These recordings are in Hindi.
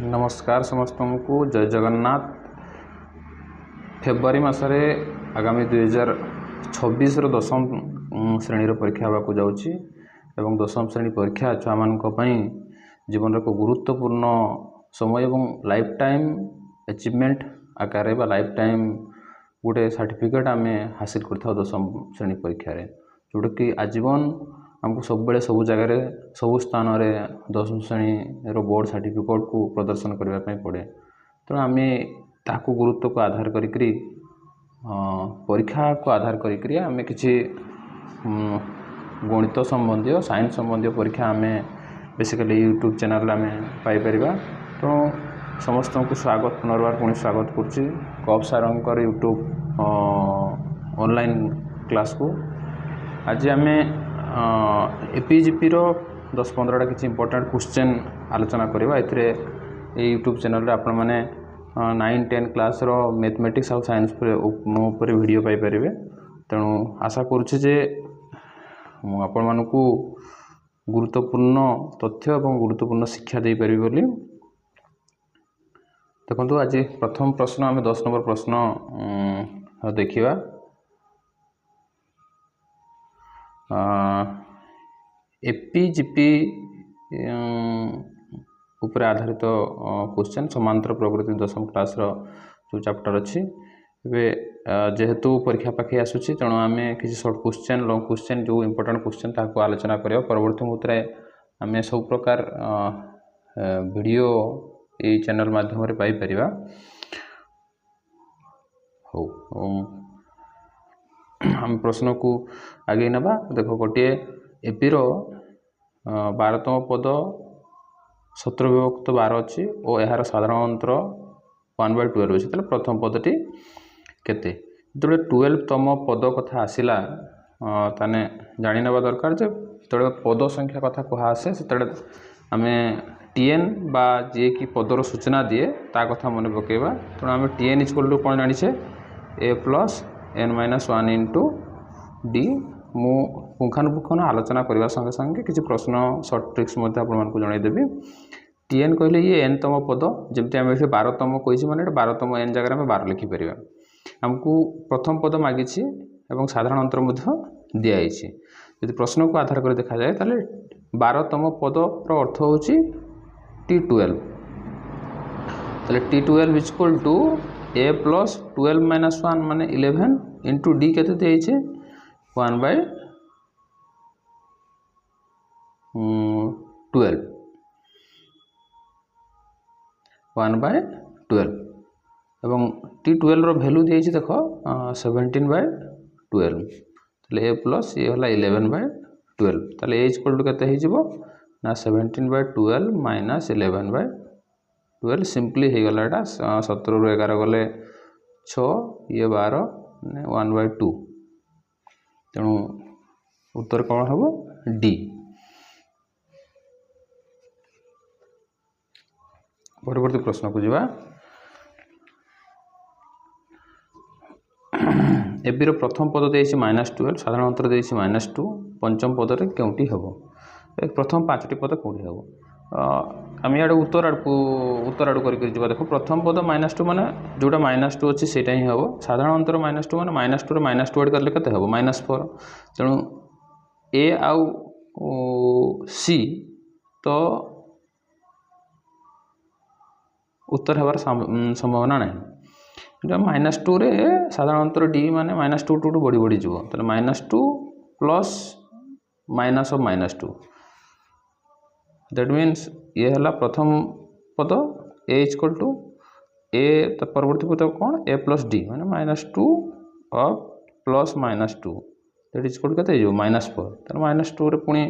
नमस्कार समस्त को जय जगन्नाथ। फेब्रुआरी मसरे आगामी 2026 दशम श्रेणी परीक्षा होगा जाऊँगी एवं दशम श्रेणी परीक्षा छुआ मान जीवन एक गुरुत्वपूर्ण समय और लाइफ टाइम अचिवमेंट आकार लाइफ टाइम गोटे सर्टिफिकेट आम हासिल कर दशम श्रेणी परीक्षा जोटा कि आजीवन आमको सब बेले सब जगार सब स्थान दशम श्रेणी बोर्ड सर्टिफिकेट को प्रदर्शन करने पड़े। तेणु आम ताकू गुरुत्व को आधार करी परीक्षा को आधार करी आम कि गणित संबंधी साइंस संबंधी परीक्षा आम बेसिकली यूट्यूब चैनल आम पाइपर। तेणु समस्त को स्वागत पुनर्बार पुणी स्वागत करुच्ची कप सार यूट्यूब ऑनलाइन क्लास को। आज आम एपीजीपी 10-15टा किसी इंपोर्टेंट क्वेश्चन आलोचना करवा। यूट्यूब चैनल आपण मैंने 9-10 क्लास मैथमेटिक्स और साइंस पर वीडियो पाइपर। तेणु आशा करुचे आपण मानू गुरुत्वपूर्ण तथ्य और गुरुत्वपूर्ण शिक्षा दे पारि बोली। देखो आज प्रथम प्रश्न आम 10 नंबर प्रश्न देखिए। एपीजीपी उपर आधारित क्वेश्चन समांतर प्रकृति दशम क्लास जो चैप्टर अच्छी जेहेतु परीक्षा पाखे आसूसी तेणु आम किसी शॉर्ट क्वेश्चन लॉन्ग क्वेश्चन जो इंपोर्टेंट क्वेश्चन ताको आलोचना करिया। परवर्ती मुहूर्त आम सब प्रकार वीडियो ये चैनल माध्यम पाई परिबा। हो हम प्रश्न को आगे नबा। देखो गोटे एपी 12तम पद 17 अच्छी और यार साधारण अंतर 1/12 अच्छी। तेल प्रथम पदटी केते जो 12तम पद कथा आसला ताने जानी नबा दरकार जे जो पद संख्या कथा कहा आसे से आम टीएन बा जी की पदर सूचना दिए ता कथा मन पकेबा। तेणु आम टीएन इक्वल टू कौन जानी ए प्लस n-1 इंटू डी। मु पुंखानुपुंखन आलोचना करने संगे संगे किसी प्रश्न सर्ट ट्रिक्स आपको जनईदेवी। टीएन कहले ये n तम पद जमी आम 12तम कही मैंने 12तम n जगह आम 12 लिखिपर। आमको प्रथम पद मागिछि एवं साधारण अंतर दिखाई। यदि प्रश्न को आधार कर देखा जाए ताले 12तम पदर अर्थ हूँ T12। ताले T12 equal to a plus 12-1 माने 11 इंटू डी के 1/12 1/12 एवं T12 रो वैल्यू दिए देख 17/12। ताले a प्लस ये है 11/12। ताले a इक्वल टू केते हो ना 17/12 माइनस 11/12 सिंपली हो गला। 17 ରୁ 11 गले 6 ये 12 1/2। तेणु उत्तर कौन हम डी। परवर्ती प्रश्न को जीवा। एबीर प्रथम पद देसी -12 साधारण अंतर देसी -2 पंचम पदरे क्योंटी हम प्रथम 5टी पद कौटी हम आम इे उत्तर आड़ू कर देखो। प्रथम पद -2 माने जोटा -2 अच्छी से ही हम साधारण अंतर -2 माने -2 -2 एड कले के हम -4। तेणु ए आउ सी तो उत्तर हबार संभावना ना। -2 रे साधारण अंतर डी माने -2 टू बढ़ी बढ़ी जीव। तो -2 plus minus of -2 that means ये है प्रथम पद ए इक्वल टू ए परवर्ती पद कौन ए प्लस डी माने -2 और प्लस -2 दैट इक्वल टू के -4। तेणु -2 पुणी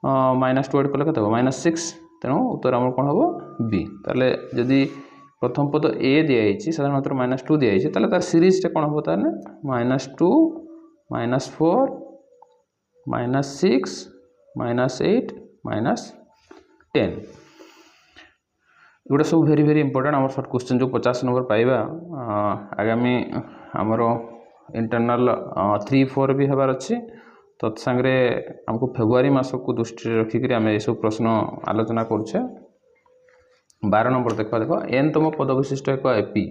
-2 एड कले के -6। तेणु उत्तर आम कौन हम बी। ताले जदि प्रथम पद ए दिखाई साधारण -2 दिखाई तार सीरीज कौन हम ताने -2 -4 -6 -8 -10 गुड़ा सब वेरी वेरी इंपोर्टेंट आम सर्ट क्वेश्चन जो 50 नंबर पाइबा। आगामी आमर इंटरनल 3-4 भी हबार अच्छी तत्सांगे आमको फेब्रुआरी मास को दृष्टि रखिक आम ये सब प्रश्न आलोचना करुचे। 12 नंबर देख एनतम पद विशिष्ट एक एपी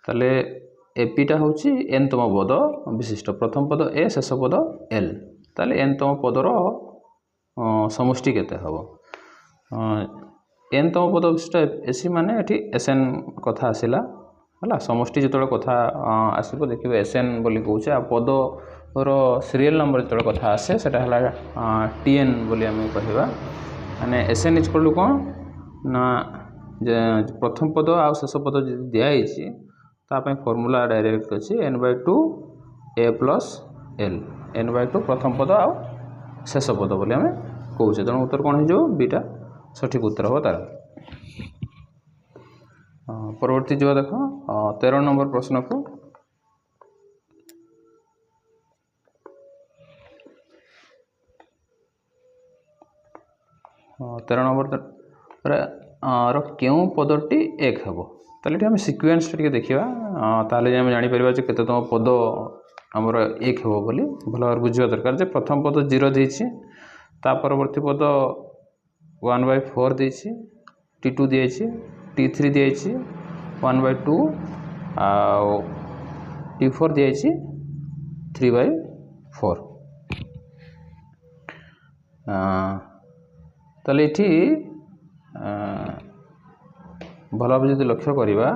ताले एपीटा हूँ एनतम पद विशिष्ट प्रथम पद ए शेष पद एल ताले एनतम पदर समष्टि केते हबो एनतम पद विशिष्ट एसी माने एठी एसएन कथा आसिला हला समष्टि जेतोळे कथा आसीबो देखिबो एसएन बोली कहूचे आ पद रो सीरियल नंबर जेतोळे कथा आसे सेटा हला टीएन बोली हम कहबा माने एसएन इक्वल टू कोन ना प्रथम पद आ शेष पद दिया होइछि तापे फॉर्मूला डायरेक्ट अछि n/2 a plus l n/2 प्रथम पद आ शेष पद बोली हम कहूचे तेणु उत्तर कौन हो बीटा सठिक उत्तर हो तार परवर्ती जो देख 13 नंबर प्रश्न को 13 नंबर क्यों पदटी एक हम ताले आम सिक्वेन्स टे देखा ताले आम जापर केतम पद आमर एक हे बोली भल भाव बुझा दरकार जे प्रथम पद 0 देछि ता परवर्ती पद 1/4 देछि t2 दिए t3 दिए 1/2 आ t4 दिए 3/4 ताले इठी भल भाव जो लक्ष्य करवा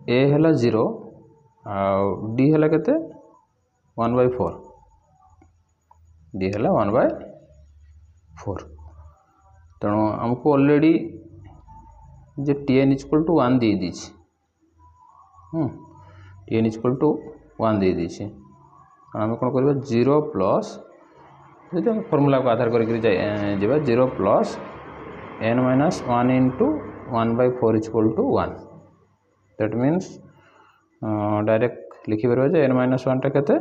ए है 0 आ डी है केते 1/4 डी है 1/4 तेणु आमको ऑलरेडी जे टीएन इक्वल टू 1 दे दीची टीएन इक्वल टू 1 दे दीची आम कौन कर 0 प्लस जो फॉर्मूला को आधार करके 0 plus n-1 into 1/4 equal to 1 that means direct लिखिपर जे n-1 टा केते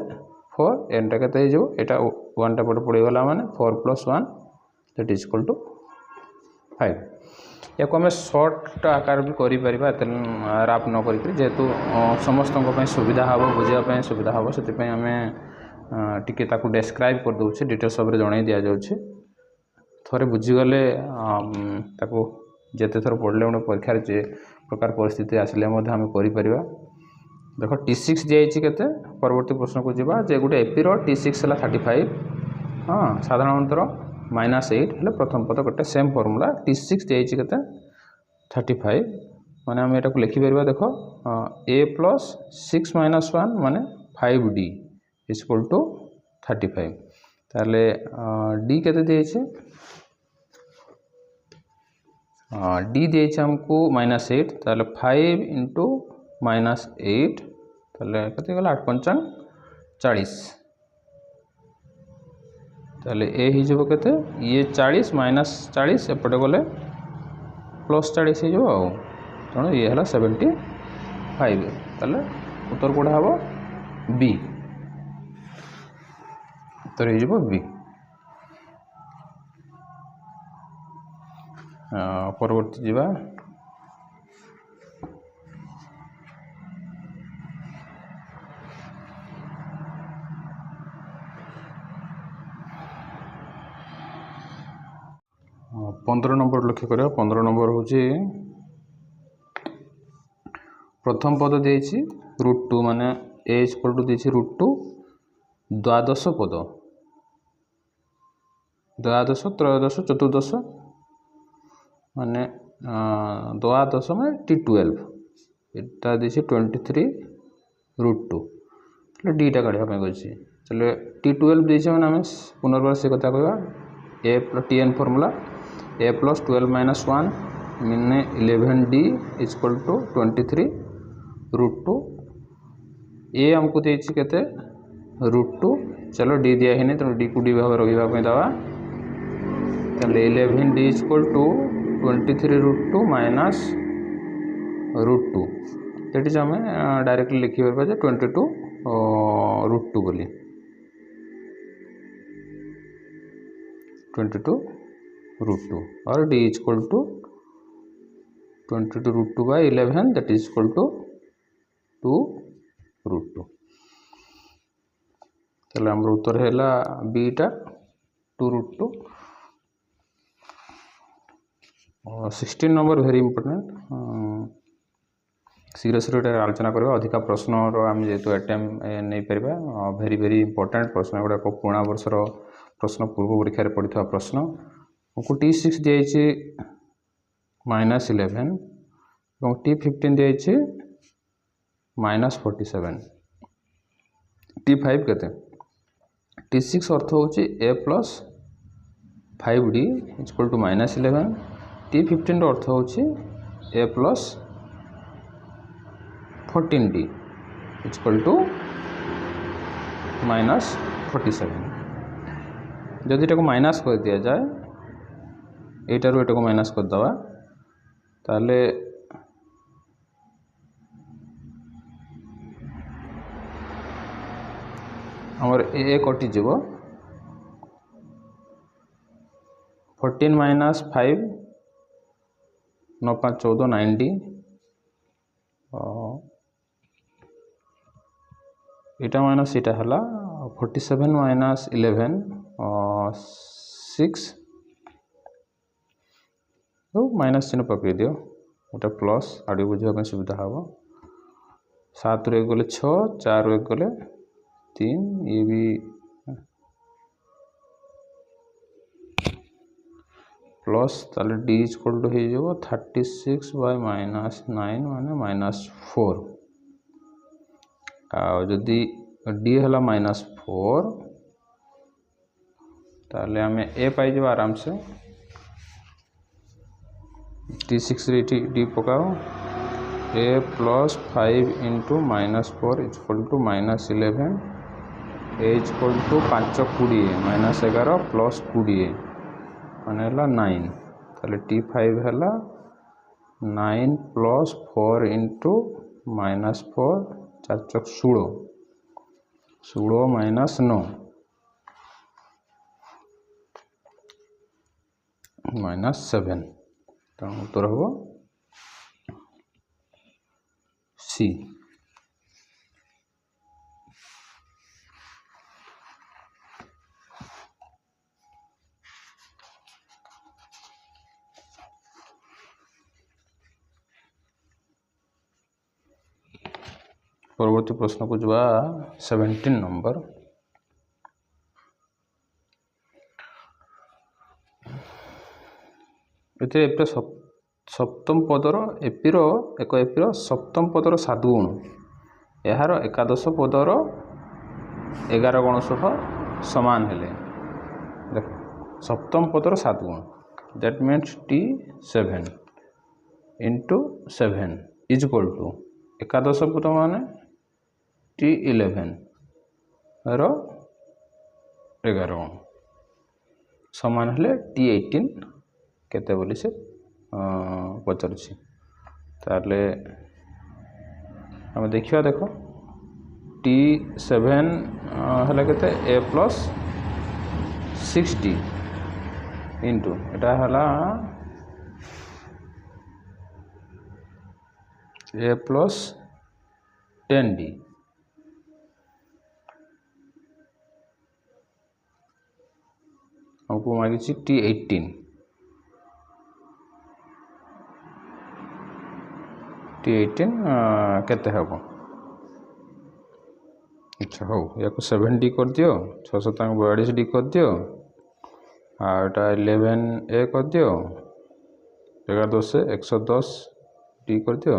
4 n टा केते जो एटा 1 टा पटे पड़ी गला माने 4 + 1 दैट इज इक्वल टू 5 या को हमें शॉर्ट आकार भी करि परिबा राप न करी जेहेतु समस्त सुविधा हम बुझापी सुविधा हम से टिके ताकू डेस्क्राइब कर दूचे डिटेल्स सब जन दि जाऊे थोड़े बुझीगले जिते थर पढ़ले गोटे परीक्षार जे प्रकार परिस्थिति आसिले आम कर देख T6 दिखाई के परवर्ती प्रश्न को जीवा जे गोटे एपी T6 है 35 हाँ साधारणतर -8 है प्रथम पद गोटे सेम फॉर्मूला T6 दिखाई के 35 माने आम यहाँ लिखिपर देख a प्लस 6 - 1 माने 5d इक्वल टू 35 ताले d केते दिए d दिए हमको -8 ताले 5 इंटू -8 ताले केते गला 8×5 = 40 ताले ए ही जब केते ये 40 - 40 एपटे गले +40 हो तेणु ये है 75 ताले उत्तर कौटा हम बी उत्तर हो बी परवर्ती जीवा 15 नंबर लक्ष्य करा 15 नंबर हूँ प्रथम पद देछि √2 माने a इक्वल टू देछि √2 द्वादश पद द्वादश त्रयोदश चतुर्दश माने द्वादश माने T12 एटा देछि 23 √2 डी टा काढ़ा कही चलो T12 देछि माने आम पुनर्बार से कथा कहवा a plus tn formula a plus 12 - 1 मिने 11d इक्वल टू 23 √2 a हमको देछि केते √2 चलो d दिया है नहीं तो d को d भाव रखा दवा ताले 11d equal to 23 √2 minus √2 that is आम डायरेक्टली लिखि परबा जे 22 √2 बोली 22 √2 और d equal to 22 √2 by 11 that is equal to 2 √2 ताले हमर उत्तर हैला b टा 2√2। 16 नंबर वेरी इंपोर्टेंट, शीघ्र शीघ्र आलोचना करवा। अधिका प्रश्न आम जेहेतु अटेम्प्ट नहीं पारिबा, वेरी वेरी इंपोर्टेंट प्रश्न गुड़ाक पुणा वर्षर प्रश्न पूर्व परीक्षा पढ़ी प्रश्न। हमको T6 दिखाई -11 और T15 दिखाई -47। T5 केते? T6 अर्थ हूँ a plus 5d equal to -11। T15 अर्थ हूँ a plus 14d equal to -47। जदि को माइनस कर दिया जाए, एटारू एटा को माइनस कर दवा, ताले हमर ए कटि जीव। 14 - 5 9 5 14 9d। इटा माइनस इटा हला 47 - 11 6 तो माइनस चिन्ह पकड़ दियो, गोटे प्लस आगे बुझा सुविधा हम। 7 रू 1 गले 6, 4 रू 1 गले 3, ये भी प्लस ताले d इक्वल टू हो 36 बाय -9 माने -4। जदि d है -4 ताले आमे a पाई आराम से। T6 रे d पकाओ, a plus 5 into -4 equal to -11। a equal to 5 20 -11 plus 20 माने 9। ताले T5 है 9 प्लस 4 इंटू -4 4 चक 16 16 माइनस 9 -7। तो उत्तर हम सी। परवर्ती प्रश्न को जवा 17 नंबर। ये सप्तम पदर एपीर एक एपीर सप्तम पदर 7 गुण, यार एकादश पदर 11 गुण सह सामान हेले। देख सप्तम पदर 7 गुण, that means T7 into 7 is equal to एकादश पद मान T11 रो 11 गुण सामान हेले T18 केते बोली से पचारुछि। ताले हम देखिया, देखो T7 है केते a प्लस 6d इंटू एटा हला a प्लस 10d। हमको मांगी T18 केते हम। अच्छा हो या 7d कर दियो, 642d कर दियो, आटा 11a कर दियो, 11 10 110d कर दियो,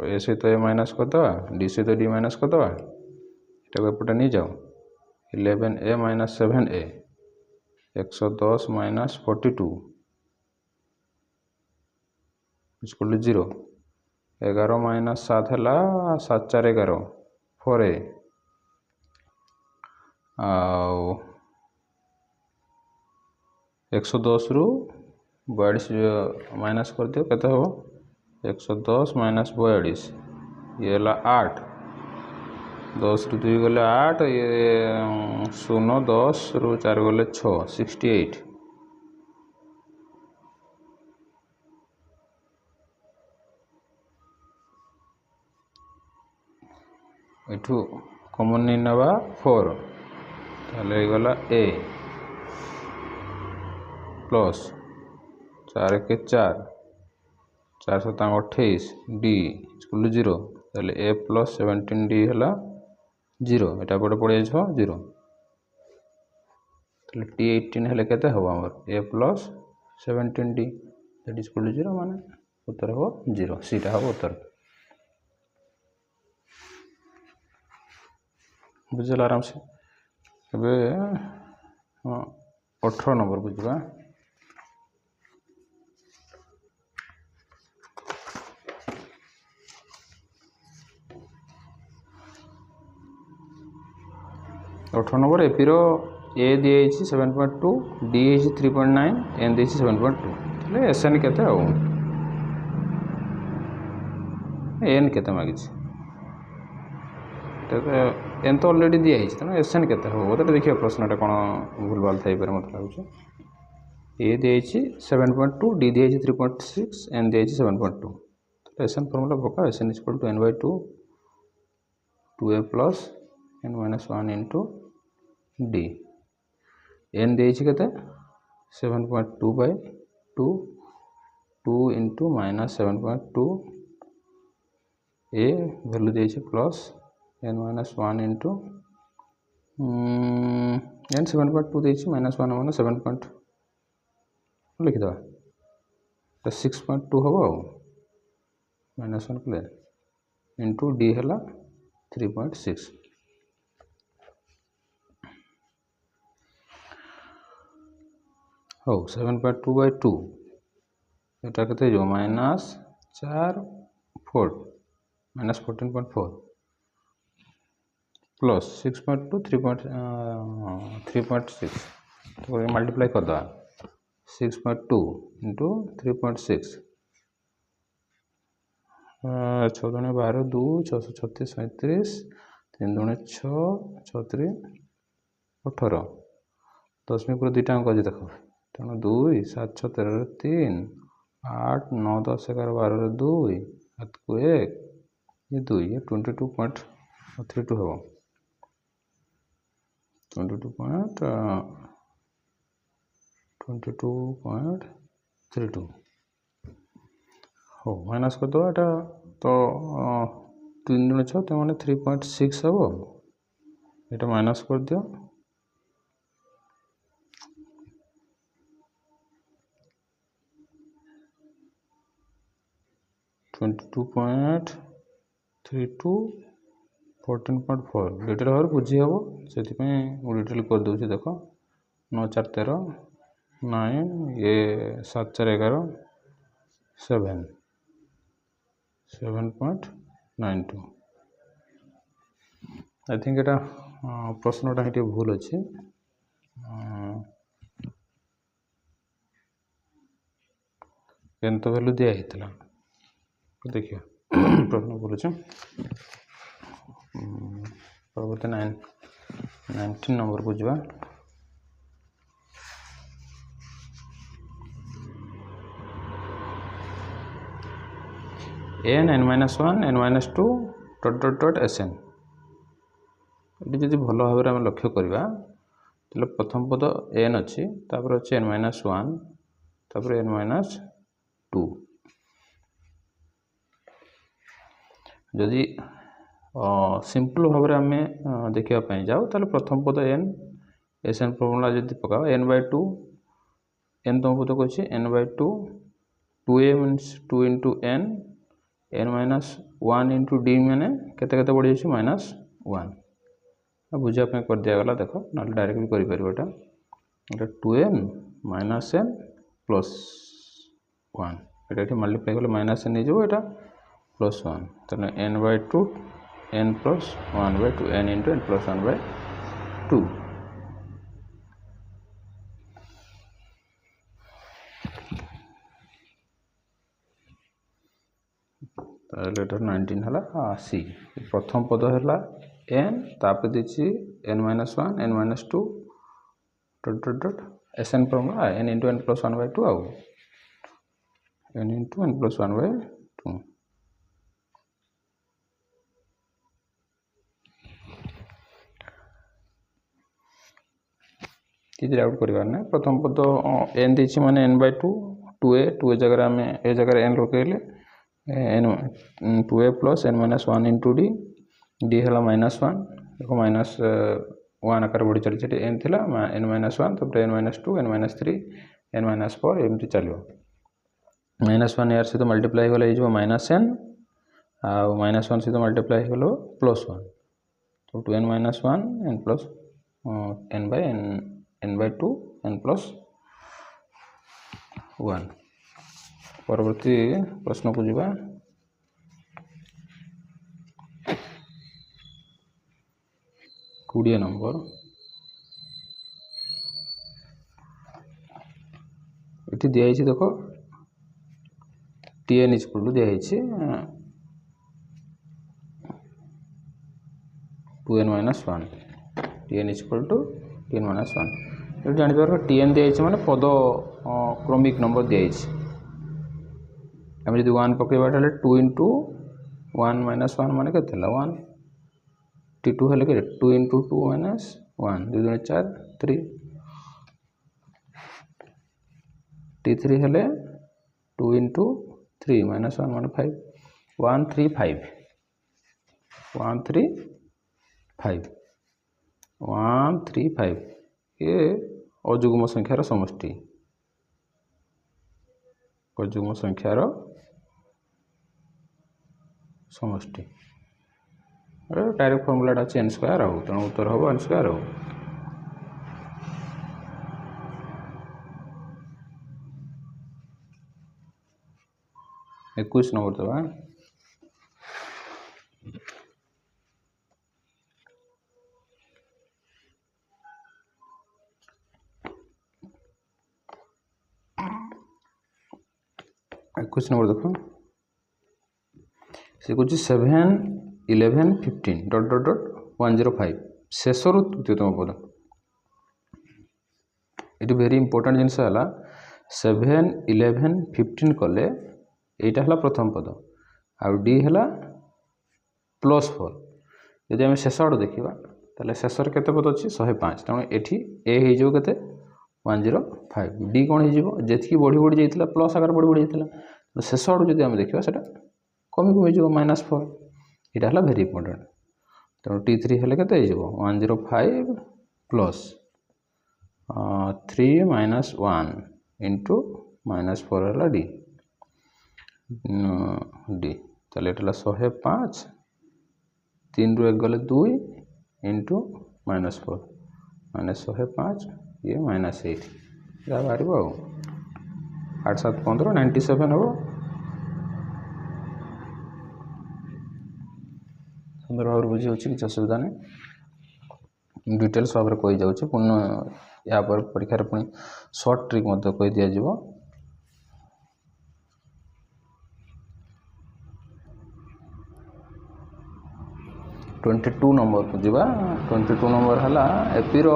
ए सहित ए माइनस कर दवा, डी सहित डी माइनस कर दवा, एटा एपटे नहीं जाओ। 11a - 7a 110 - 42 equal to 0। 11 - 7 है 7 4 11 4a 110 रू 42 माइनस कर दियो, केते हो 110 - 42 ये 8, 10 रू 2 गले 8, ये 0 10 रू 4 गले 6 68। एठू कॉमन नहीं नवा 4, ताले गला ए प्लस 4 के 4 4 7 28 डी इक्वल 0 ताले ए प्लस 17 डी है 0 एटा पड़े पड़े 0 ताले टी 18 हेले केते हो हमर A plus 17 D that is equal 0 माने उत्तर हो 0 सीटा हो उत्तर बुझल आराम से। अब 18 नंबर बुझा 18 नंबर एपी रो ए दिए 7.2 डी 3.9 एन दी 7.2 ताले एस एन केते हो एन केते मागी एन तो ऑलरेडी दिया तेना एस एन केते हो तो देखिए प्रश्नटा कौन भूलभाल थी मत लगे ए दिए 7.2 डी दिए 3.6 एन दिए 7.2 एस एन फर्मूला पका S N equal to N by 2 2a plus N minus 1 into D N दिए के 7.2 by 2 2 into minus 7.2 A value दिए plus N minus 1 into N 7.2 दिए माइनस 1 मान 7 लिखिद 6.2 हम माइनस 1 कले इंटू डी है 3.6 हो 7.2 बाई 2 एटा के माइनस 4 4 माइनस 14.4 प्लस 6.2 3.6 तो मल्टीप्लाई कर दो 6.2 इंटू 3.6 6 दूने 12 2 636 37 3 दूने 6 36 18 10 में पूरा 2टा अंक अच्छे देख तेणु 2 7 6 13 3 8 9 10 11 12 2 हाथ को 1 ये 2 ये 22.32 हम 22.32 हो माइनस कर दो एटा तो 3 दूने 6 तो मैंने 3.6 हम ये माइनस कर दियो 22.32 14.4 डिटेल भाव बुझी हम से डिटेल कर दूसरी देख 9 4 13 9 ये 7 4 11 7 7.92 आई थिंक एटा प्रश्नटा ये भूल अच्छे एन तो वैल्यू दिया होता देखिए प्रश्न बोलूँ परवर्त 19 नंबर बुझा n n minus 1 n minus 2 dot dot dot S n ये जी भल भाव में लक्ष्य करवा तो प्रथम पद एन अच्छी तापर अच्छे एन माइनस 1 तापर एन माइनस 2 जदि सिंपल भाव में आम देखापी जाओ तो प्रथम पद एन एस एन फर्मूला जब पका एन बाई 2 एन तुम पद को n by 2 2a means 2 into n n minus 1 into d मैंने केते बढ़ी जाए माइनस 1 बुझापी कर दिगला देख ना डायरेक्ट भी करें 2n माइनस एन प्लस 1 ये मल्टीप्लाई कले माइनस एन हो प्लस 1 तो n by 2 n plus 1 by 2 n into n plus 1 by 2 लेटर 19 है सी प्रथम पद है एन तापर दीची n minus 1 n minus 2 dot dot dot S N formula n into n plus 1 by 2 आउ n into n plus 1 by 2 किसी डाउट करिवार ना प्रथम पद n देछि माने n/2 2a जगह आम ए जगह n लगे n 2a plus n - 1 into d d है -1 देखो -1 आकार बढ़ी चलती n थी n - 1 तब n - 2 n - 3 n - 4 एमती चलो -1 यार सहित मल्टीप्लाई गले -n आ -1 सहित मल्टीप्लाई गलो +1 तो 2n - 1 n plus n/2 n plus 1 परवर्ती प्रश्न को जीवा 20 नंबर ये दिखाई देख tn इक्वल टू दिखाई 2n - 1 tn equal to tn - 1 ये जानवर tn दिखाई माने पद क्रमिक नंबर दिखाई आम जब 1 पकड़ा 2 इंटू 1 - 1 मान के 1 t2 है 2 इंटू 2 - 1 2 दूनी 4 3 t3 है 2 इंटू 3 - 1 मान 5 1 3 5 1 3 5 1 3 5 ये अजुग्म संख्यार समष्टि अजुग्म संख्यार समष्टि डायरेक्ट फॉर्मूला अच्छे n स्क्वायर आउ तेणु उत्तर हम n स्क्वायर आउ 21 नंबर दबा 21 नंबर देखो से कुछ 7 11 15 ... 105 शेषर तृतीयतम पद ये वेरी इंपोर्टेंट जिनस है 7 11 15 कले यहाँ है प्रथम पद आउ डी है +4 यदि आम शेष आड़ देखा ताले शेषर केते पद अच्छी 105 तेणु ये हो के 105 डी कौन होती बढ़ी बढ़ी जाता प्लस आकार बढ़ी बढ़ी जाता शेष आड़ जब आम देखा से कमी कमी -4 यहाँ है वेरी इंपोर्टेंट तेणु t3 हेल्ले के 105 प्लस 3 - 1 इंटू -4 है डी डी ताले ये 105 3 रू 1 गले 2 इंटू -4 -105 ये -8 जहाँ बाहर 8 7 15 97 हम सुंदर भाव बुझी हो किसी असुविधा नहीं डिटेल्स भाव में कही जाऊँ पुनः या पर परीक्षा पुणी सर्ट ट्रिक कही दिज्व 22 नंबर को जीवा 22 नंबर है एपीर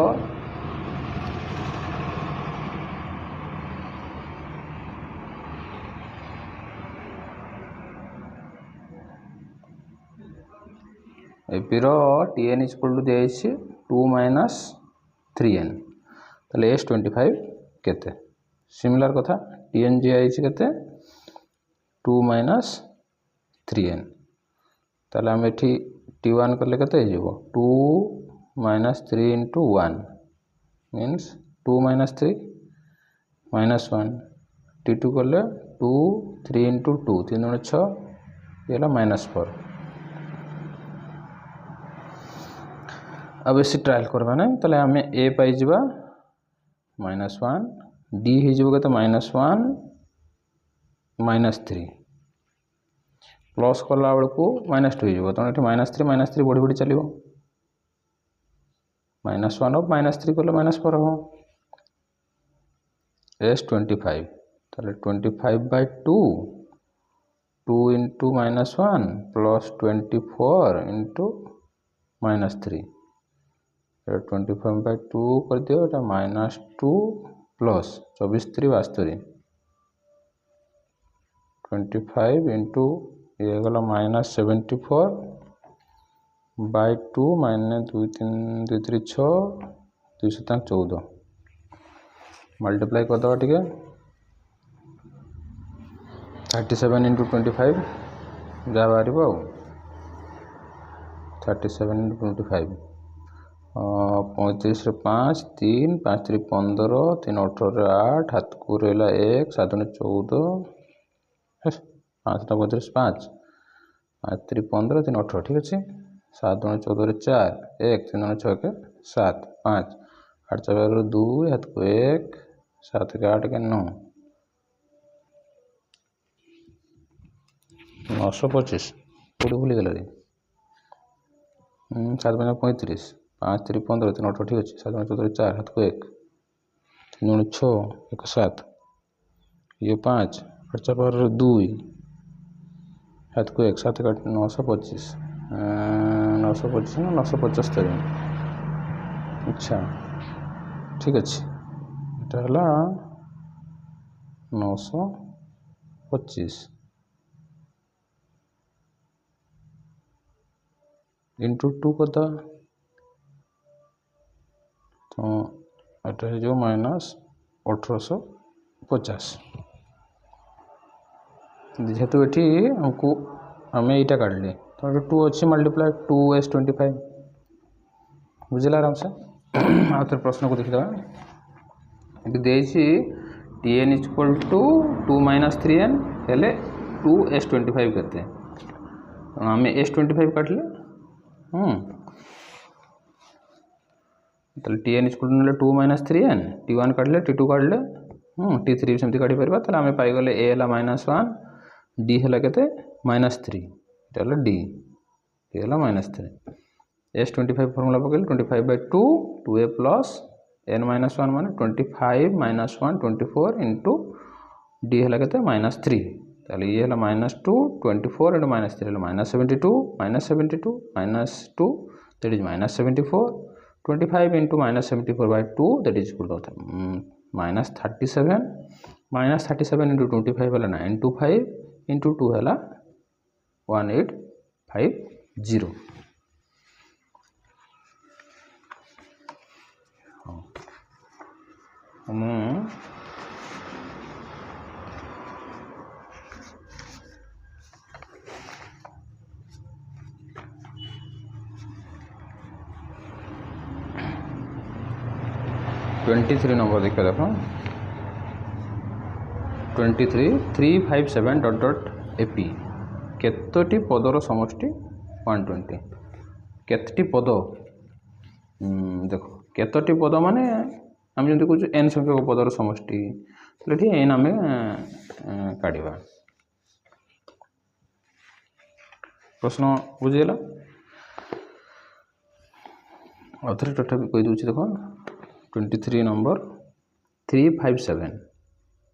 tn इक्वल टू दिखाई 2 - 3n ताले S25 केते सिमिलर कथा tn दिखाई केते 2 - 3n ताले आम एठी t1 कले केते हो 2 - 3 इंटू 1 मीन्स 2 - 3 -1 t2 कले 2 3 इंटू 2 3 दूनी 6 ये -4 अब इसी ट्रायल करवा ना ताले आम ए पाई जीवा -1 डी हो के -1 -3 प्लस कला बेलू -2 हो तेणु ये -3 बढ़ी बढ़ी चलो -1 -3 कले -4 हम S25 ताले 25/2 2 इंटू -1 प्लस 24 इंटू -3 25/2 कर दियो एटा -2 प्लस 24 3 72 25 इंटू ये गला -74/2 -2 - 2 3 2 3 6 2 7 14 मल्टीप्लाई करदे टे 37 इंटू 25 जहाँ बाहर 37 इंटू 25 35 5 3 5 3 15 3 18 8 हाथ को रहा 1 7 14 5 35 5 5 3 15 3 18 ठीक अच्छे 7 14 4 1 3 6 के 7 5 8 4 2 हाथ को 1 7 के 8 के 9 925 कौटे भूल गल 7 35 5 3 15 3 18 ठीक अच्छे 7 14 4 हाथ को 1 3 6 1 7 ये 5 8 4 2 हाथ को 1 7 925 925 ना 975 अच्छा ठीक अच्छे এটা হল 925 इंटू 2 कदा तो এটা जो माइनस 1850 जेहेतु ये हमको आम यहाँ काढ़ले तो 2 अच्छी मल्टीप्लाई 2s25 बुझला आराम से आउ थे प्रश्न को देखीद tn equal to 2 minus 3n हेले 2s25 के आम s25 काटले तो tn equal to 2 minus 3n t1 काटले t2 काटले t3 भी सेमती काढ़ी पार तो आम पाईगले a है -1 d है के -3 ये d ये -3 s25 फॉर्मूला पकड़े 25/2 2a प्लस n -1 माने 25 -1 24 इंटू d है के -3 ताले ये है -2 24 into -3 -72 -72 -2 that is -74 25 into -74/2 that is equal to -37 -37 into 25 है 925 into 2 है 1850 हम 23 नंबर देखिए देख 23 357 .AP केतोटी पदर समष्टि 120 केतटी पद देखो केतटी पद माने आम जमी कह n संख्यक पदर समष्टि n आम काढ़ा प्रश्न बुझीगला आउे टोटा भी कहीदे देख 23 नंबर 357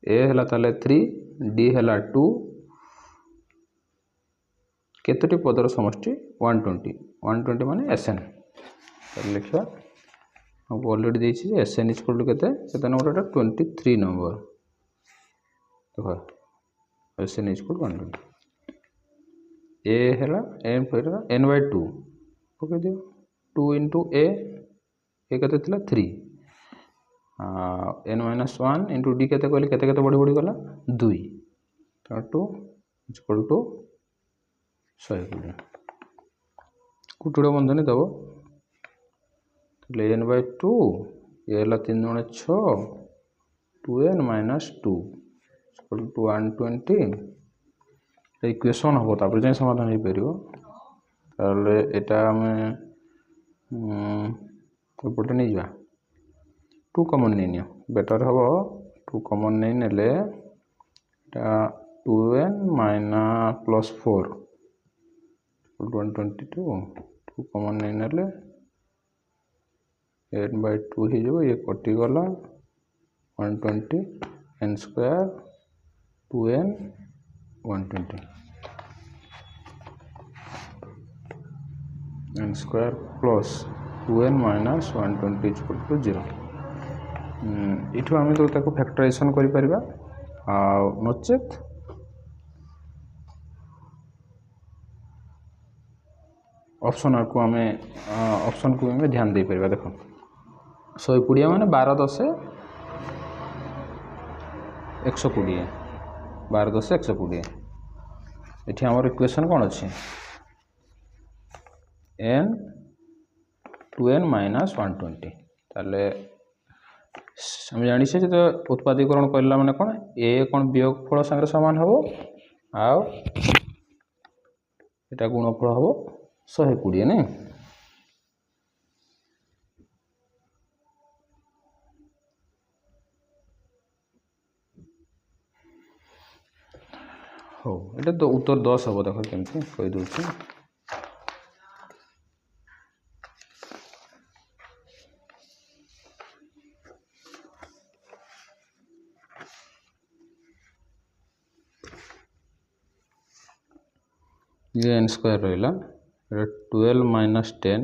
ए है ताले 3 डी है 2 केतोटी पदर समष्टि 120 माने एसएन लिखा हमको ऑलरेडी देछि एसएन इक्वल टू केते नंबर 23 नंबर देखो एसएन इक्वल 120 ए है n/2 पकड़ दियो 2 इंटू ए केते 3 n-1 इंटू डी केते कहले केते बढ़ी बढ़ी गला 2 तो 2 इक्वल टू 120 कुटुड़ा बंधनी दब n/2 ये 3 × 6 2n - 2 इक्वल टू 120 इक्वेशन हम तापर जाए समाधान हो पार एटा आम एपटे नहीं जा 2 कमन नहीं नियो बेटर हम 2 कमन नहीं नेले 2n - +4 122 2 कमन नहीं नेले n/2 हो ये कटिगला 120 n² 2n 120 n² plus 2n - 120 equal to 0 इठू आम तो फैक्टराइजेशन कर नचेत ऑप्शन को आम ऑप्शन को ध्यान दे पार देख 120 माने 12 10 120 12 10 120 ये आमर इक्वेशन कौन अच्छे n 2n माइनस 120 ताले आम जानी से जो उत्पादीकरण करला माने कौन ए कौन वियोगफल संगे समान हम आउ एटा गुणफल हम 120 नहीं हो ये तो उत्तर 10 हम देख केमती कही दूसरी ये n स्क्वायर रहा 12 minus 10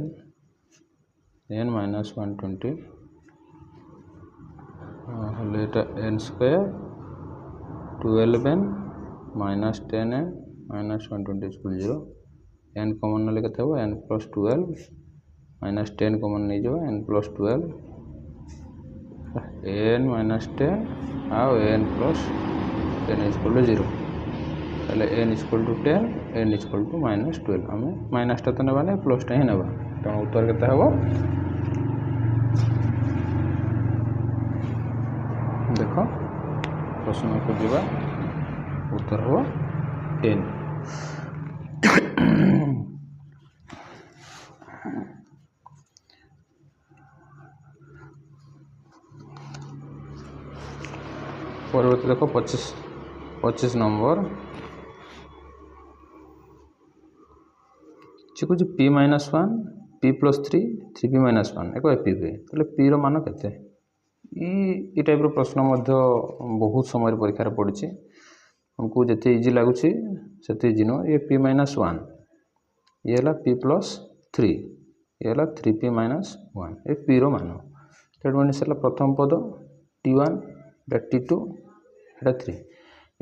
n minus 120 n square 12n minus 10n minus 120 equal 0 n common ना केते हो n प्लस 12 माइनस 10 कॉमन नहीं जो n प्लस 12 n माइनस 10 आउ n प्लस 10 इक्वल 0 ताले n equal to 10 n equal to minus 12 आम माइनस टा तो ना प्लस टा ही ना तेणु उत्तर केते हम देख प्रश्न को जीवा उत्तर हम n परवर्ती देखो 25 नंबर कुछ p minus 1 p plus 3 3p minus 1 एक एपी हुए तो p मान के टाइप प्रश्न बहुत समय परीक्षा पड़ी हमको जिते इजी लगुच से इजी नुह ये p माइनस 1 ये है p प्लस 3 ये है 3p माइनस 1 ये p मान तेणु प्रथम पद t1 t2 3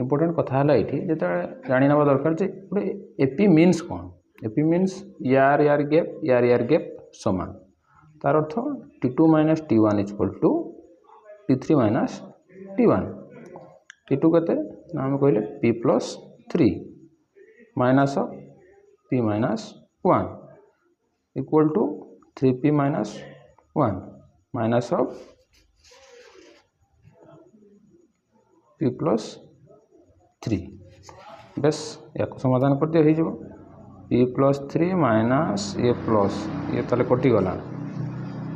इम्पोर्टेंट कथा है ये जो जाना दरकार गोटे एपी मीन्स कौन एपी मीन्स यार गैप समान तार अर्थ t2 minus t1 equal to t3 minus t1 t2 के आम कहले p plus 3 minus p minus 1 equal to 3p minus 1 minus of p plus 3 बस या समाधान कर दिया हो p प्लस 3 माइनस ये प्लस ये ताले कटिगला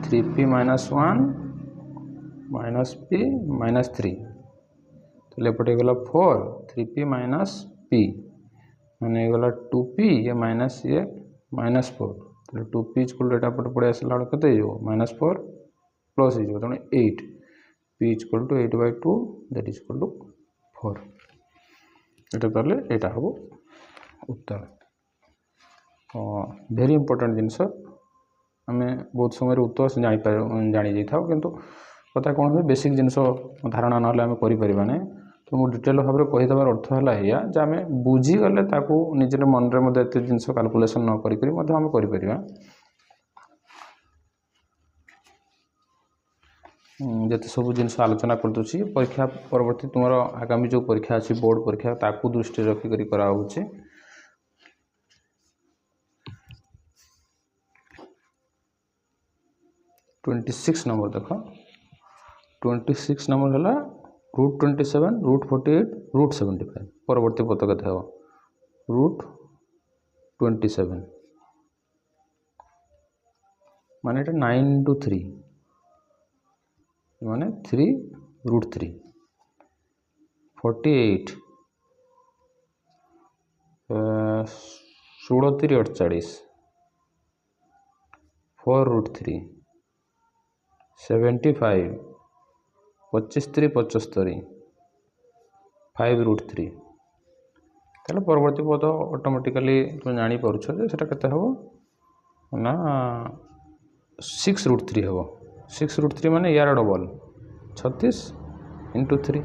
3p minus 1 minus p minus 3 तो एपटे गला 4 3p माइनस p मैंने गला 2p ये माइनस 4 तो 2p इक्वल एटा पटे पड़े आसला के माइनस 4 प्लस हो तेणु 8 p equal to 8/2 that is equal to 4 एटा ताले एटा हम उत्तर भेरी इंपोर्टेंट जिनस आम बहुत समय उत्तर जानी जाता किंतु कथा कौन हुए बेसिक जिनस धारणा ना आम करें ना तो मुझे डिटेल भाव में कहीदेवार अर्थ है या आम बुझीगले निजे मन में एत जिन कैलकुलेसन न करें आम कर जिते सब जिन आलोचना करदुची परीक्षा परवर्ती तुम आगामी जो परीक्षा अच्छी बोर्ड परीक्षा ताकू दृष्टि रखिक कराऊँगी 26 नंबर देख 26 नंबर है √27 √48 √75 परवर्ती पद के √27 माने 9 to 3 माने 3 √3 48 16 48 4 √3 75 25 5 √3 ताले परवर्ती पद ऑटोमेटिकली तुम जानी पारुछ जे सेटा केते हबो ना 6 √3 हबो 6 √3 माने यार डबल 36 × 3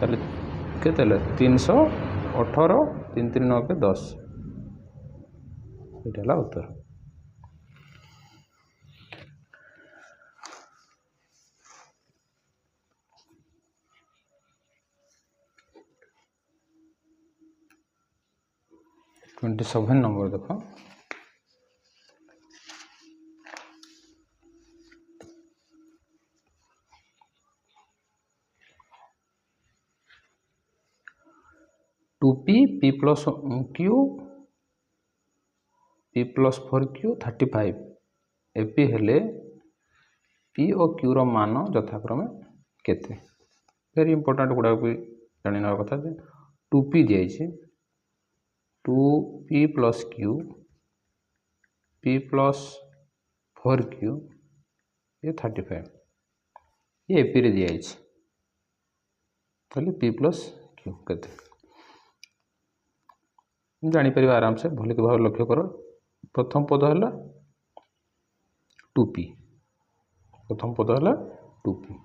ताले केते 318 3 3 9 के 10 एटा ला उत्तर। 27 नंबर देख 2p p plus q p plus 4q 35 AP हेले पी और क्यू रो मान यथाक्रमे केते वेरी इंपोर्टेंट गुड़ा भी जानी ना कथा जे 2p दिए 2p plus q p plus 4q ये 35 ये एपी रे दिए कहले p plus q केते जापर आराम से भल के भाव लक्ष्य कर प्रथम पद है 2p प्रथम पद है 2p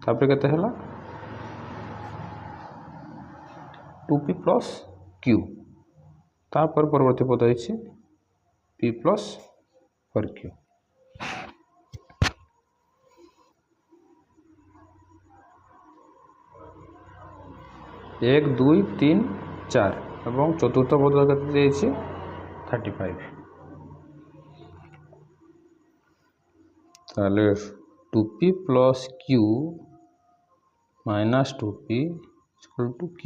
तापर केते है 2p plus q तापर परवर्ती पद है p plus 4q 1 2 3 4 এবং চতুর্থ পদ কেতে দিয়েছি 35 তাহলে 2p plus q minus 2p equal to q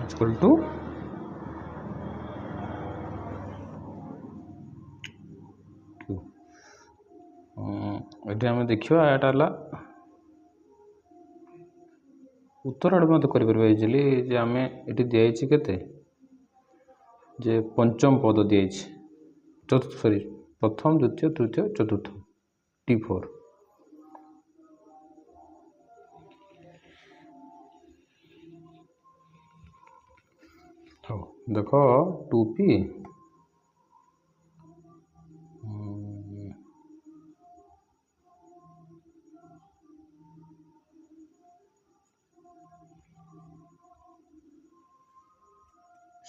equal to ये आम देखा यहाँ उत्तर आड़े मत कर इजिली जे आम ये दिखाई केते जे पंचम पद दिखाई चतुर्थ सॉरी प्रथम द्वितीय तृतीय चतुर्थ T4 हाँ देख 2p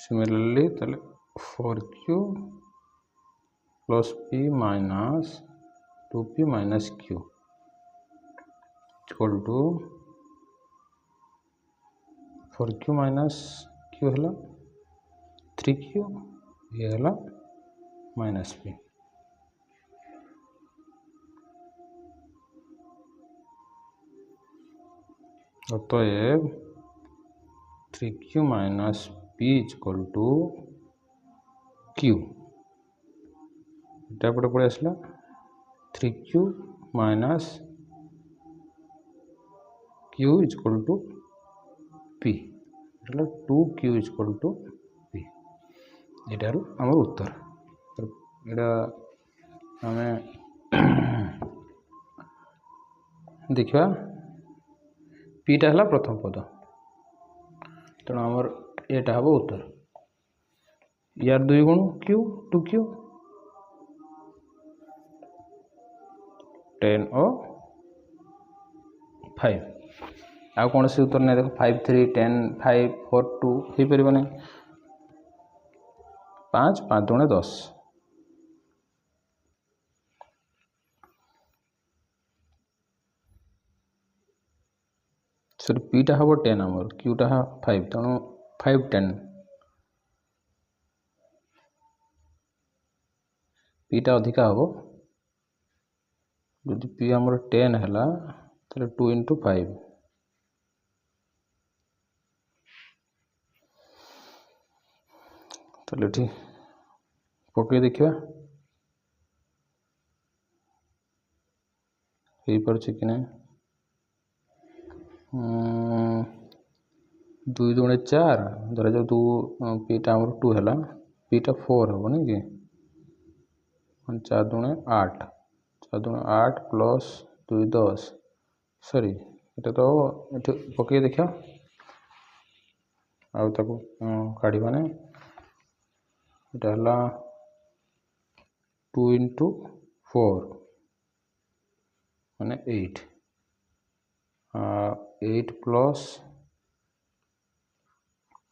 similarly 4q plus p minus 2p minus q equal to 4q minus q है 3q ये है minus p अतएव 3q minus p equal to q এটা পড়ে পড়ে আসলা 3q minus q equal to p એટલે 2q equal to p এটার আমার উত্তর এটা আমি देखा पीटा है प्रथम पद तेणु आमर एटा हम उत्तर यार 2 गुण क्यू 2q 10 और 5 आ कौन से उत्तर नहीं देख 5 3 10 5 4 2 हो पार नहीं 5 5 दुणे 10 सर पीटा हम 10 आमर क्यूटा 5 तेणु 5 10 पीटा अधिका हम जो पी आमर 10 है तो 2 into 5 तो ये पकड़े देखा हो पार कि ना 2 दुणे 4 धरा जाओ 2 पीटा आमर 2 है पीटा 4 हम नहीं कि 4 दुणे 8 4 दुणे 8 प्लस 2 10 सॉरी ये तो ये पकई देखा आउ ताको काढ़ी माने ये है 2 into 4 माने 8 8 plus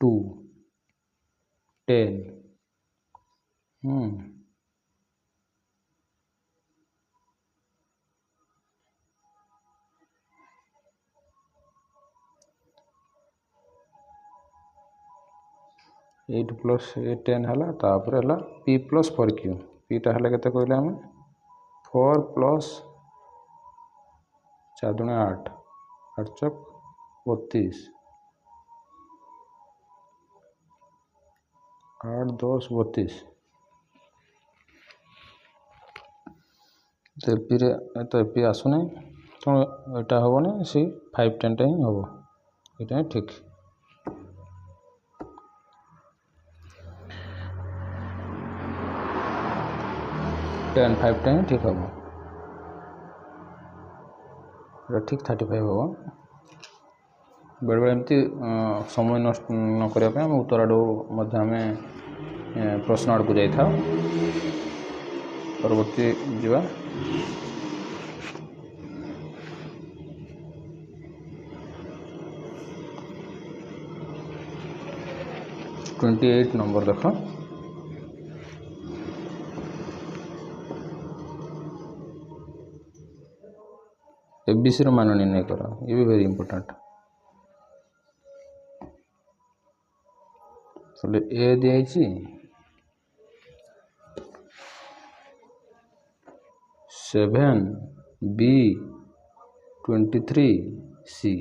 2 10 एट प्लस 10 है तापर है पी प्लस 4q पीटा है के कहले आम 4 प्लस 4 दूनी 8 8 चक 32 8 10 32 तो एपी आसुना तेणु यहाँ हेनी सी 5 10 ही हम यहाँ ठीक 10 5 10 ठीक हम ठीक 35 हम बेले बेले एमती समय नष्ट न करने आम उत्तर आड़ आम प्रश्न आड़ को जाई था परवर्ती जीवा 28 नंबर देख एबीसी मान निर्णय कर ये भी वेरी इंपोर्टेंट ए दिखाई 7 बी 23 सी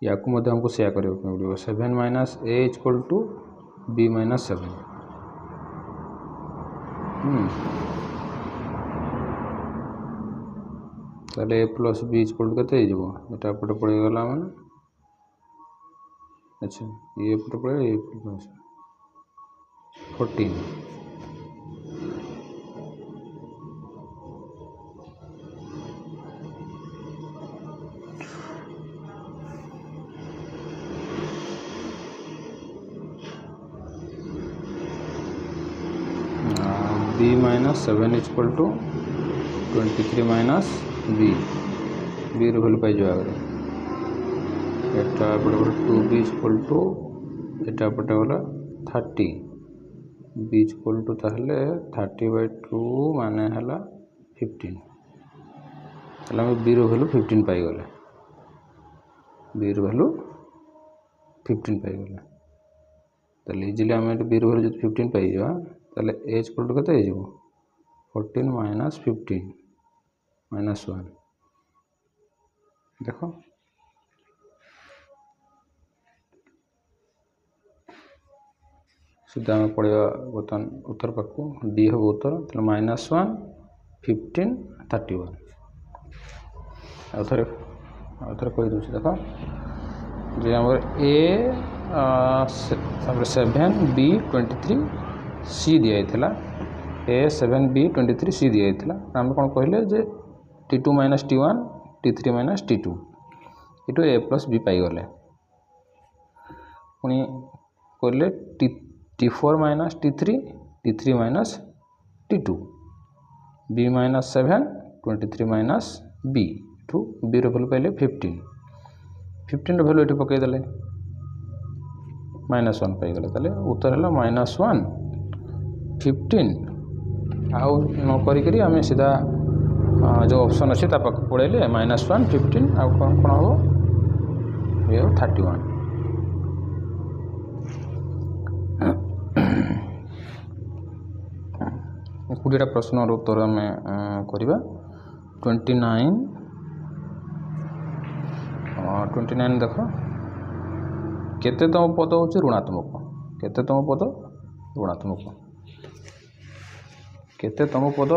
या हमको सेया करने पड़ो 7 minus a equal to b minus 7 ताले a plus b equal to के एटा पटे पड़ेगा मैंने अच्छा ये पटे पड़े a plus 14 b minus 7 equal to 23 minus b b value पाई आगे एटा पटे 2 बी इक्वल टू एटा पटे गला 30 बी इक्वल टू ताहले 30/2 माने हला 15 ताहले हम बी वैल्यू 15 पाई गले बी वैल्यू 15 पाई गले ताहले इजीली हम बी वैल्यू 15 पाई जा ताहले ए इक्वल टू केते हो 14 माइनस 15 माइनस 1 देखो सीधा आम पड़ा बर्तमान उत्तर पाक डी हम उत्तर -1 15 31 आउ थे कही दूसरी देख जे आम ए 7 बी 23 सी दिखाई ए 7 बी 23 सी दिखाई आम कौन कहले जे T2 minus T1 T3 minus T2 इटू ए प्लस बी पाईगले पुणी कहले T4 minus T3 T3 minus T2 b minus 7 23 minus b to b value पाइले 15 वैल्यू ये पकईदे -1 पाईगले ताले उत्तर है -1 15 आउ न करी आम सीधा जो ऑप्शन अच्छे पड़े -1 15 आउ कौन कौन हम ये 31 20टा प्रश्न उत्तर आम करवा 29 देख केतेतम पद हूँ ऋणात्मक केतेतम पद ऋणात्मक केतेतम पद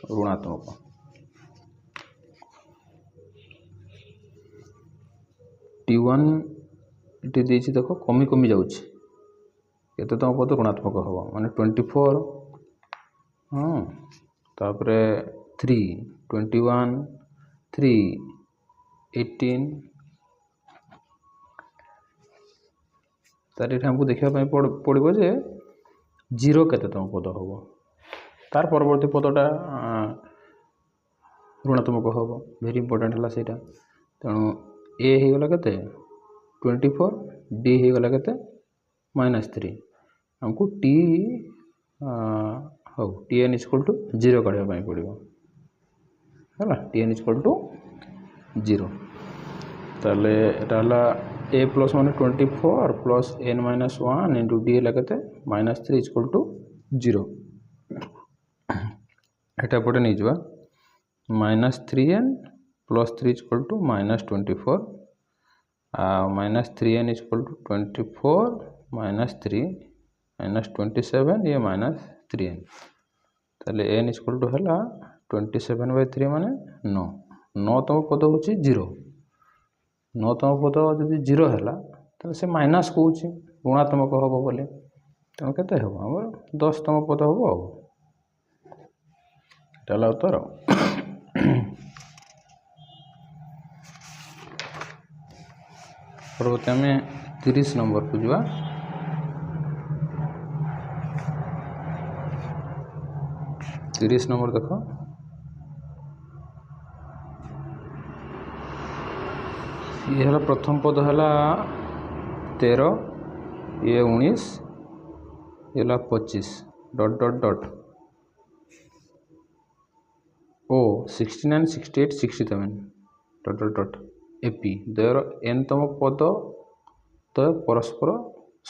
ऋणात्मक T1 ये देख कमी कमी जाऊँच केतेतम पद ऋणात्मक हम माने 24 हाँ तापर 3 21 3 18 तार हमको देखापी पड़ो जे 0 केतेतम पद हम तार परवर्ती पदटा ऋणात्मक हम वेरी इंपोर्टेंट है तेणु ए हो गला केते 24 डी हो गला केते -3 हमको टी हो tn इक्वल टू 0 काढिया पई पड़िबो हला tn इक्वल टू 0 ताले एटा हला a प्लस माने 24 plus n minus 1 into d हला केते -3 इक्वल टू 0 एटा पटे नै जबा -3n plus 3 equal to -24 -3n equal to 24 -3 -27 ये -3n ताले n इक्वल टू हला 27/3 माने 9 9तम पद होची 0 9तम पद जदि 0 हला त से माइनस कोची ऋणात्मक हबो बोले त केते हबो हमर 10तम पद हबो एटाला उत्तर परवर्ती आम 30 नंबर को जुआ 30 नंबर देख ये हला प्रथम पद हला 13 ये 19 ये हला 25 डॉट डॉट डॉट ओ 69 68 67 डॉट डॉट डॉट एपी दर एन तम पद तो परस्पर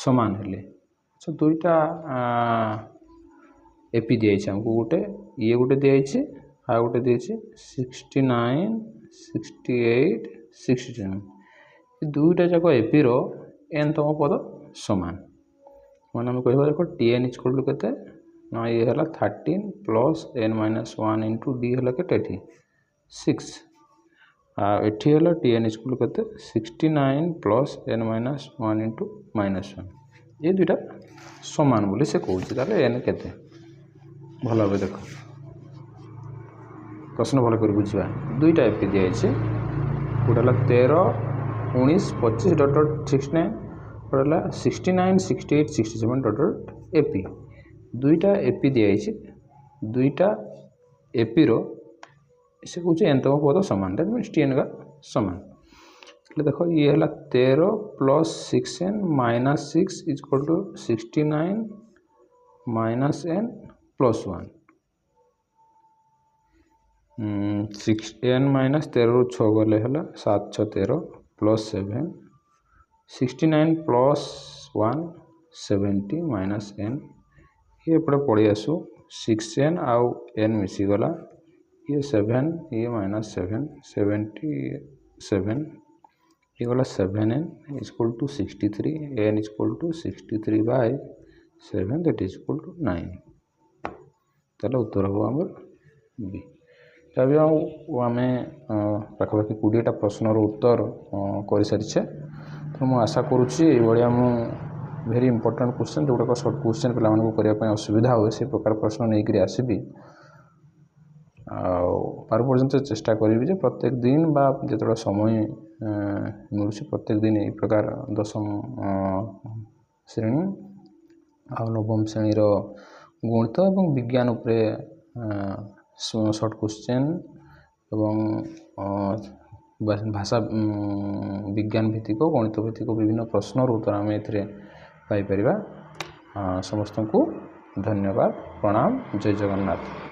समान हेले अच्छा दुईटा एपी दिया हमको गोटे ये गोटे दिया आ गोटे दिया 69 68 67 दुईटा जाक एपी रो एन तम पद समान माने हम कहबा देखो tn इक्वल टू केते ना ये हला 13 plus n minus 1 into d हला केते 6 एठी हला tn इक्वल केते 69 प्लस n माइनस 1 इंटू -1 ये दुईटा समान बोली से कहूची ताले n केते भला भाव देख प्रश्न भल कर बुझा दुईटा एपी दिया गोटे 13 19 25 डॉट डॉट 69 गोटे 69 68 67 डॉट डॉट एपी दुईटा एपी दिया दुईटा एपी रो से कौन एनतम पद सामान दैट मीन्स टीएन का सामान देखो ये है 13 plus 6n minus 6 equal to 69 minus n plus 1 6n minus 13 रू 6 गले है 7 6 13 प्लस 7 69 प्लस 1 70 माइनस n ये पड़े पड़ी आसू 6n आउ n मिसीगला ये 7 ये माइनस 7 77 ये गला 7n equal to 63 n equal to 63 by 7 that is equal to 9 ताले उत्तर हो हमर बी तबे आम पाखापाखि 20टा प्रश्नर उत्तर कर सारी तो मुझे आशा करुच्ची भाया मु वेरी इंपोर्टेंट क्वेश्चन जोगुड़ा सर्ट क्वेश्चन पे असुविधा हुए से प्रकार प्रश्न नहीं करी आसबि पार पर्यंत चेष्टा करी जे प्रत्येक दिन बा जो समय मिलूँ प्रत्येक दिन यही प्रकार दशम श्रेणी आ नवम श्रेणी गणित और विज्ञान उपरे सर्ट क्वेश्चन एवं भाषा विज्ञान भित्तिक गणित भित्तिक विभिन्न प्रश्नर उत्तर आम ए समस्त को धन्यवाद प्रणाम जय जगन्नाथ।